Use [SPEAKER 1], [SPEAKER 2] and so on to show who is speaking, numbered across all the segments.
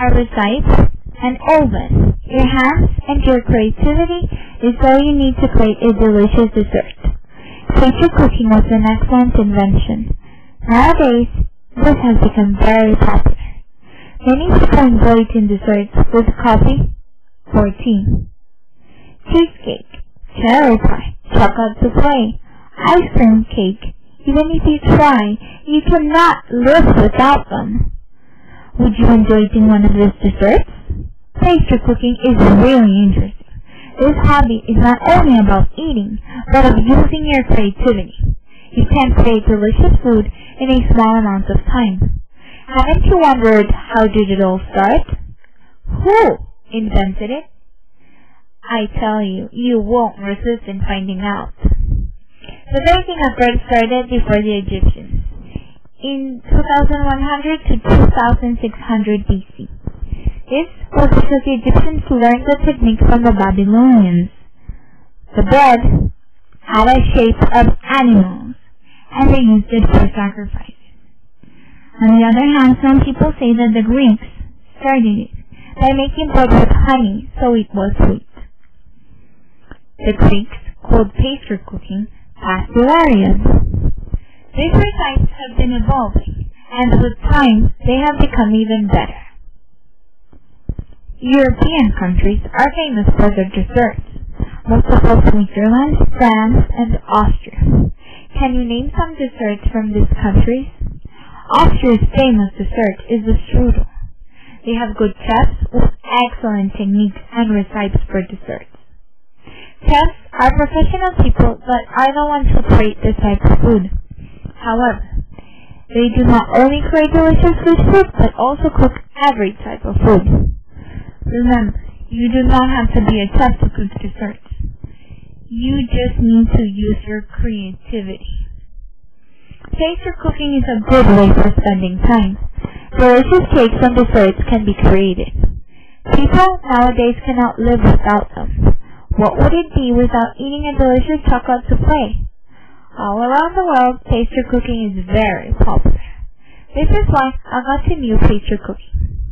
[SPEAKER 1] a recipe, an oven, your hands, and your creativity is all you need to create a delicious dessert. Pastry cooking was an excellent invention. Nowadays, this has become very popular. Many people enjoy eating desserts with coffee or tea. Cheesecake, cherry pie, chocolate souffle, ice cream cake. Even if you try, you cannot live without them. Would you enjoy eating one of these desserts? Pastry cooking is really interesting. This hobby is not only about eating, but of using your creativity. You can create delicious food in a small amount of time. Haven't you wondered how did it all start? Who invented it? I tell you, you won't resist in finding out. The baking of bread started before the Egyptians, in 2100 to 2600 BC. This was because the Egyptians learned the technique from the Babylonians. The bread had a shape of animals, and they used it for sacrifices. On the other hand, some people say that the Greeks started it by making bread with honey so it was sweet. The Greeks called pastry cooking Pastry. These recipes have been evolving, and with time they have become even better. European countries are famous for their desserts, most of all Switzerland, France, and Austria. Can you name some desserts from these countries? Austria's famous dessert is the strudel. They have good chefs with excellent techniques and recipes for desserts. Chefs are professional people that are the ones who create this type of food. However, they do not only create delicious food, but also cook every type of food. Remember, you do not have to be a chef to cook desserts. You just need to use your creativity. Pastry cooking is a good way for spending time. Delicious cakes and desserts can be created. People nowadays cannot live without them. What would it be without eating a delicious chocolate souffle? All around the world, pastry cooking is very popular. This is why I got into pastry cooking.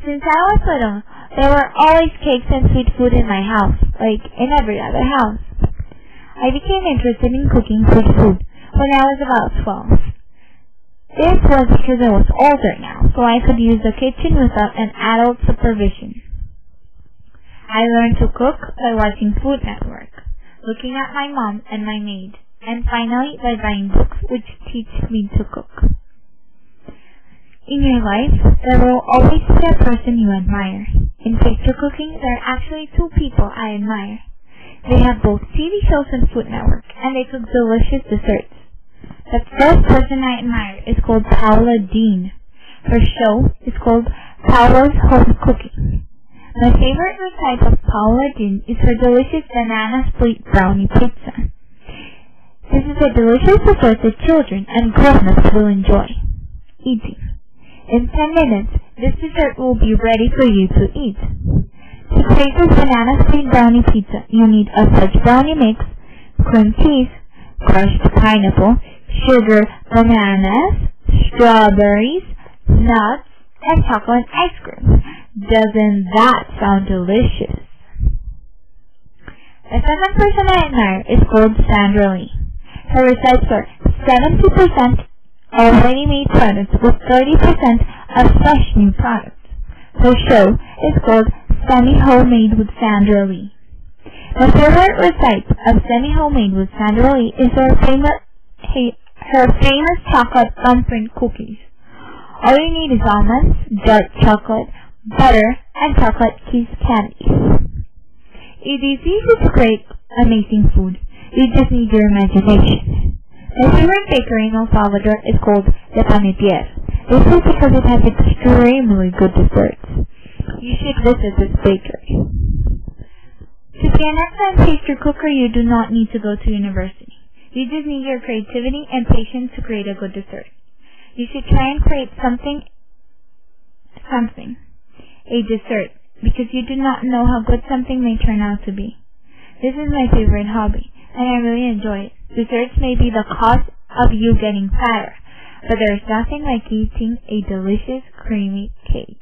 [SPEAKER 1] Since I was little, there were always cakes and sweet food in my house, like in every other house. I became interested in cooking sweet food when I was about 12. This was because I was older now, so I could use the kitchen without an adult supervision. I learned to cook by watching Food Network, looking at my mom and my maid, and finally by buying books which teach me to cook. In your life, there will always be a person you admire. In pastry cooking, there are actually two people I admire. They have both TV shows and Food Network, and they cook delicious desserts. The first person I admire is called Paula Deen. Her show is called Paula's Home Cooking. My favorite recipe of Paula Deen is her delicious banana split brownie pizza. This is a delicious dessert that children and grown-ups will enjoy eating. In 10 minutes, this dessert will be ready for you to eat. To create this banana split brownie pizza, you need a fudge brownie mix, cream cheese, crushed pineapple, sugar, bananas, strawberries, nuts, and chocolate ice cream. Doesn't that sound delicious? The second person I admire is called Sandra Lee. Her recipes are 70% already made products with 30% of fresh new products. Her show is called Semi-Homemade with Sandra Lee. My favorite recipe of Semi-Homemade with Sandra Lee is her famous chocolate thumbprint cookies. All you need is almonds, dark chocolate, butter, and chocolate kiss candies. It is easy to create amazing food. You just need your imagination. My favorite bakery in El Salvador is called Le Panetier. This is because it has extremely good desserts. You should visit this bakery. To be an excellent pastry cooker, you do not need to go to university. You just need your creativity and patience to create a good dessert. You should try and create something, a dessert, because you do not know how good something may turn out to be. This is my favorite hobby, and I really enjoy it. Desserts may be the cause of you getting fatter, but there is nothing like eating a delicious creamy cake.